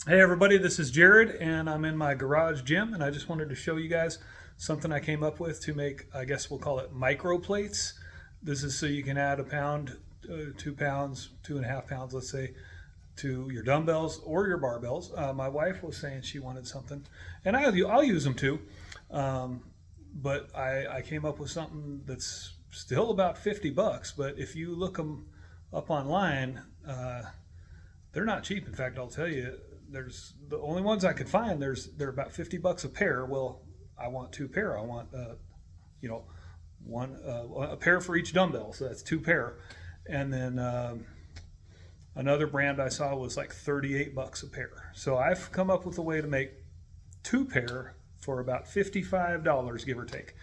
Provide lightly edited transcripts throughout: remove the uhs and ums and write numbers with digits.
Hey everybody, this is Jared and I'm in my garage gym and I just wanted to show you guys something I came up with to make, I guess we'll call it micro plates. This is so you can add a pound, 2 pounds, 2.5 pounds, let's say, to your dumbbells or your barbells. My wife was saying she wanted something, and I'll use them too. Um, but I came up with something that's still about 50 bucks, but if you look them up online, they're not cheap. In fact, I'll tell you, there's the only ones I could find. They're about 50 bucks a pair. Well, I want two pair. I want you know one a pair for each dumbbell, so that's two pair. And then another brand I saw was like 38 bucks a pair. So I've come up with a way to make two pair for about $55, give or take.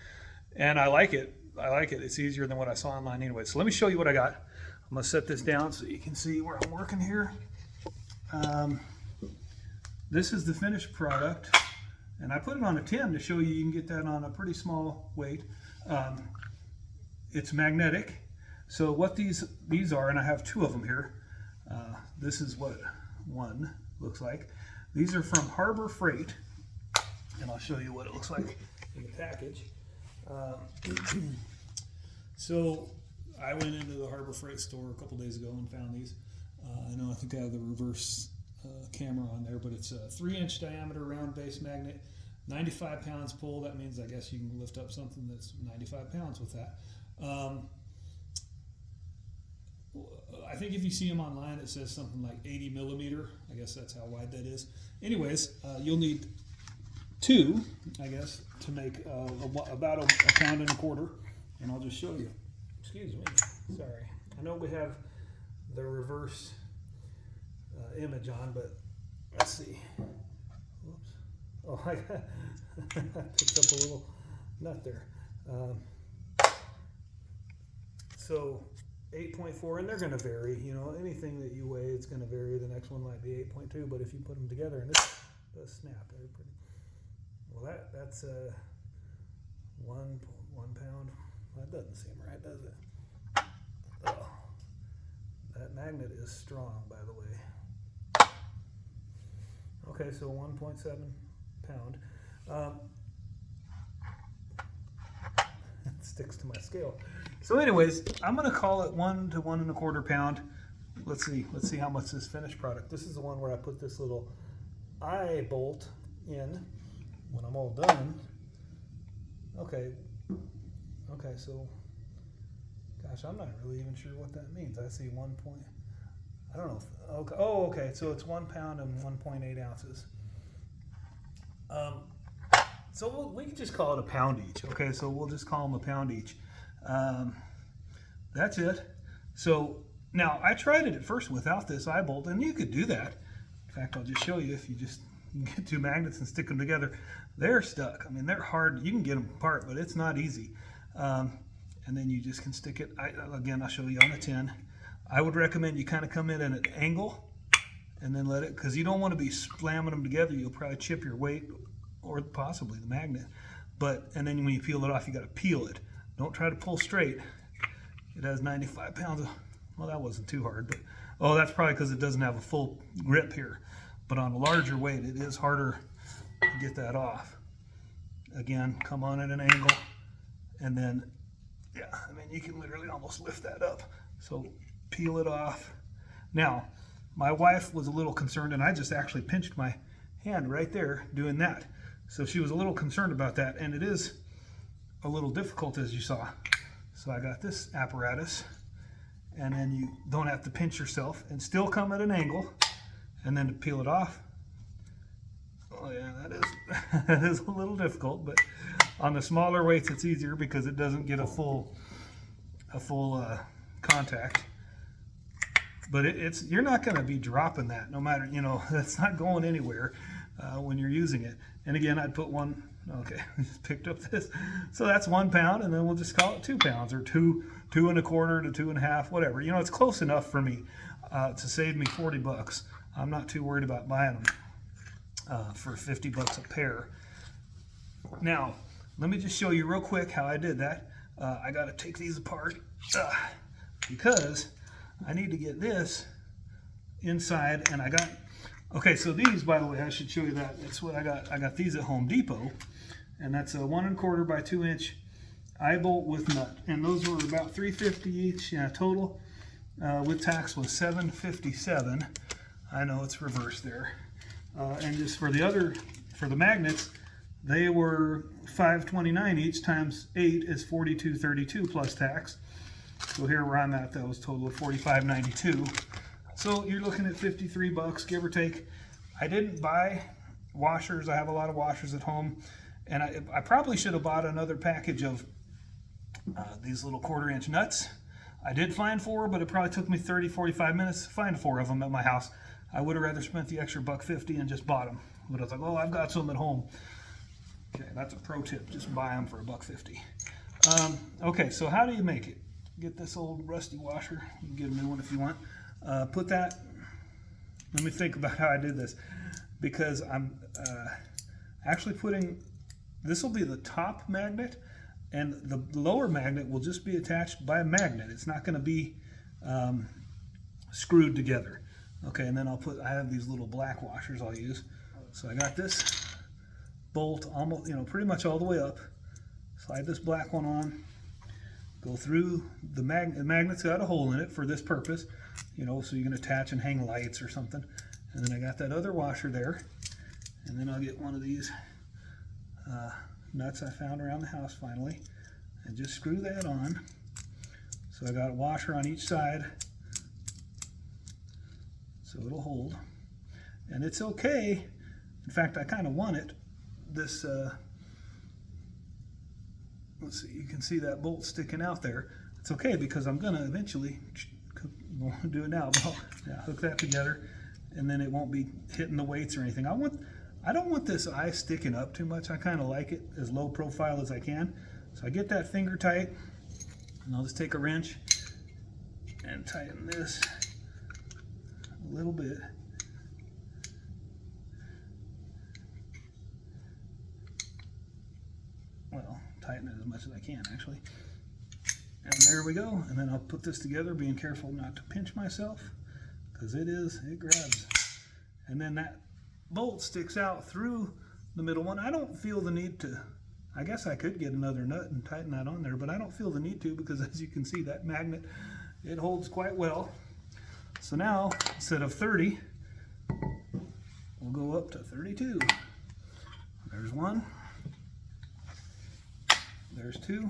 And I like it. I like it. It's easier than what I saw online anyway. So let me show you what I got. I'm gonna set this down so you can see where I'm working here. Um, this is the finished product, and I put it on a tin to show you can get that on a pretty small weight. It's magnetic. So what these are, and I have two of them here. This is what one looks like. These are from Harbor Freight, and I'll show you what it looks like in the package. So I went into the Harbor Freight store a couple days ago and found these. I think I have the reverse camera on there, but it's a 3-inch diameter round base magnet, 95 pounds pull. That means I guess you can lift up something that's 95 pounds with that. I think if you see them online, it says something like 80 millimeter. I guess that's how wide that is. Anyways, you'll need two, I guess, to make about a pound and a quarter, and I'll just show you. Excuse me, sorry. I know we have the reverse image on, but let's see. Whoops. Oh, I picked up a little nut there. So 8.4, and they're going to vary. You know, anything that you weigh, it's going to vary. The next one might be 8.2, but if you put them together, and this does snap, they're pretty. Well, that's 1 pound. That doesn't seem right, does it? Oh, that magnet is strong, by the way. Okay, so 1.7 pound. It sticks to my scale. So anyways, I'm going to call it 1 to 1.25 pound. Let's see how much this finished product. This is the one where I put this little eye bolt in when I'm all done. Okay, so gosh, I'm not really even sure what that means. I see 1 point. I don't know. Okay. Oh, okay. So it's 1 pound and 1.8 ounces. So we can just call it a pound each. Okay. So we'll just call them a pound each. That's it. So now I tried it at first without this eye bolt, and you could do that. In fact, I'll just show you. If you just get two magnets and stick them together, they're stuck. I mean, they're hard. You can get them apart, but it's not easy. And then you just can stick it. Again, I'll show you on a tin. I would recommend you kind of come in at an angle and then let it, because you don't want to be slamming them together. You'll probably chip your weight or possibly the magnet. And then when you peel it off, you got to peel it. Don't try to pull straight. It has 95 pounds. Well, that wasn't too hard, but that's probably because it doesn't have a full grip here. But on a larger weight, it is harder to get that off. Again, come on at an angle, and then, yeah, I mean, you can literally almost lift that up. So peel it off. Now, my wife was a little concerned, and I just actually pinched my hand right there doing that. So she was a little concerned about that, and it is a little difficult, as you saw. So I got this apparatus, and then you don't have to pinch yourself and still come at an angle, and then to peel it off. Oh yeah, that is a little difficult, but on the smaller weights it's easier because it doesn't get a full contact. But you're not going to be dropping that, no matter, that's not going anywhere when you're using it. And again, I'd put one. Okay, I just picked up this. So that's 1 pound, and then we'll just call it 2 pounds, or 2.25 to 2.5, whatever. It's close enough for me to save me 40 bucks. I'm not too worried about buying them for 50 bucks a pair. Now, let me just show you real quick how I did that. I got to take these apart because I need to get this inside, and Okay, so these, by the way, I should show you that. That's what I got. I got these at Home Depot, and that's a 1 1/4 by 2 inch eye bolt with nut, and those were about $3.50 each. Yeah, total with tax was $7.57. I know it's reversed there. And just for the magnets, they were $5.29 each, times 8 is $42.32 plus tax. So here where I'm at, that was a total of $45.92. So you're looking at $53, give or take. I didn't buy washers. I have a lot of washers at home, and I probably should have bought another package of these little 1/4 inch nuts. I did find 4, but it probably took me 30-45 minutes to find 4 of them at my house. I would have rather spent the extra $1.50 and just bought them. But I was like, oh, I've got some at home. Okay, that's a pro tip. Just buy them for $1.50. Okay, so how do you make it? Get this old rusty washer. You can get a new one if you want. Put that. Let me think about how I did this, because I'm actually putting. This will be the top magnet, and the lower magnet will just be attached by a magnet. It's not going to be screwed together. Okay, and then I have these little black washers I'll use. So I got this bolt almost, pretty much all the way up. Slide this black one on. Go through the magnet's got a hole in it for this purpose, so you can attach and hang lights or something. And then I got that other washer there. And then I'll get one of these nuts I found around the house finally, and just screw that on. So I got a washer on each side, so it'll hold. And it's okay. In fact, I kind of want it. This, let's see, you can see that bolt sticking out there. It's okay because I'm gonna eventually, won't do it now, but hook that together, and then it won't be hitting the weights or anything. I don't want this eye sticking up too much. I kind of like it as low profile as I can. So I get that finger tight, and I'll just take a wrench and tighten this a little bit. Well, tighten it as much as I can, actually. And there we go. And then I'll put this together, being careful not to pinch myself, because it grabs. And then that bolt sticks out through the middle one. I don't feel the need to, I guess I could get another nut and tighten that on there, but I don't feel the need to, because as you can see, that magnet, it holds quite well. So now, instead of 30, we'll go up to 32. There's one. There's 2.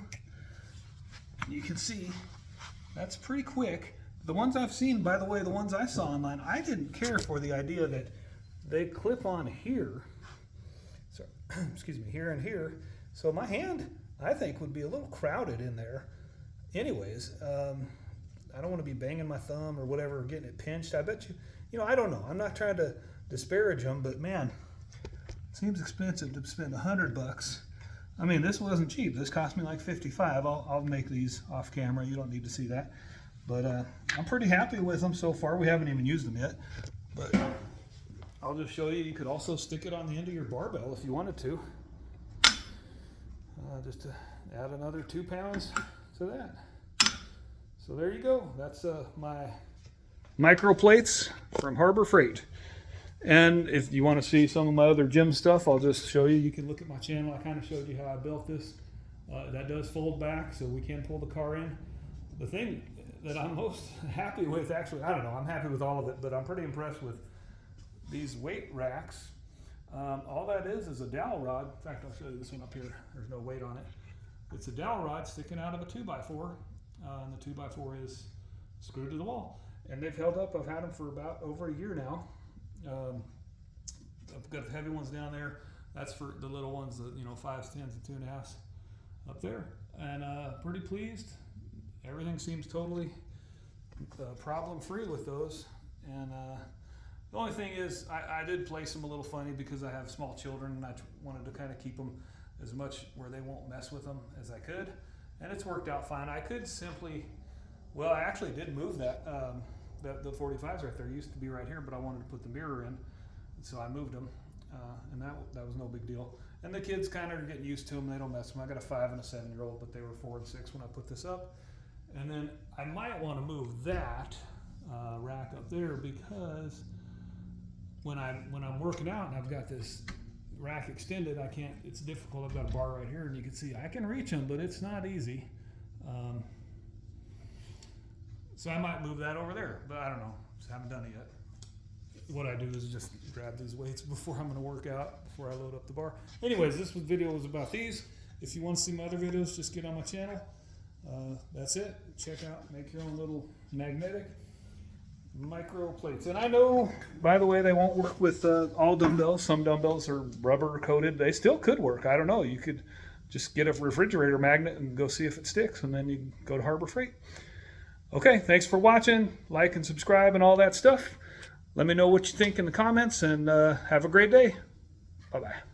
You can see that's pretty quick. The ones I've seen, by the way, the ones I saw online, I didn't care for the idea that they clip on here. So, excuse me, here and here. So my hand, I think, would be a little crowded in there. Anyways, I don't want to be banging my thumb or whatever, or getting it pinched. I bet you, I don't know. I'm not trying to disparage them, but man, it seems expensive to spend $100. I mean, this wasn't cheap. This cost me like $55. I'll make these off camera. You don't need to see that. But I'm pretty happy with them so far. We haven't even used them yet. But I'll just show you. You could also stick it on the end of your barbell if you wanted to. Just to add another 2 pounds to that. So there you go. That's my micro plates from Harbor Freight. And if you want to see some of my other gym stuff, I'll just show you. You can look at my channel. I kind of showed you how I built this. That does fold back, so we can pull the car in. The thing that I'm most happy with, actually, I don't know, I'm happy with all of it, but I'm pretty impressed with these weight racks. All that is a dowel rod. In fact, I'll show you this one up here. There's no weight on it. It's a dowel rod sticking out of a 2x4, and the 2x4 is screwed to the wall. And they've held up. I've had them for about over a year now. I've got the heavy ones down there. That's for the little ones, the 5s, 10s, and 2.5s up there. And pretty pleased. Everything seems totally problem-free with those. And the only thing is, I did place them a little funny because I have small children, and I wanted to kind of keep them as much where they won't mess with them as I could. And it's worked out fine. I could simply, well, I actually did move that. The 45s right there used to be right here, but I wanted to put the mirror in, so I moved them, and that was no big deal. And the kids kind of are getting used to them. They don't mess with them. I got a 5 and a 7-year-old, but they were 4 and 6 when I put this up. And then I might want to move that rack up there, because when I'm working out and I've got this rack extended, I can't. It's difficult. I've got a bar right here, and you can see I can reach them, but it's not easy. So I might move that over there, but I don't know. Just haven't done it yet. What I do is just grab these weights before I'm going to work out, before I load up the bar. Anyways, this video was about these. If you want to see my other videos, just get on my channel. That's it. Check out, make your own little magnetic micro plates. And I know, by the way, they won't work with all dumbbells. Some dumbbells are rubber coated. They still could work. I don't know. You could just get a refrigerator magnet and go see if it sticks, and then you go to Harbor Freight. Okay, thanks for watching. Like and subscribe and all that stuff. Let me know what you think in the comments, and have a great day. Bye-bye.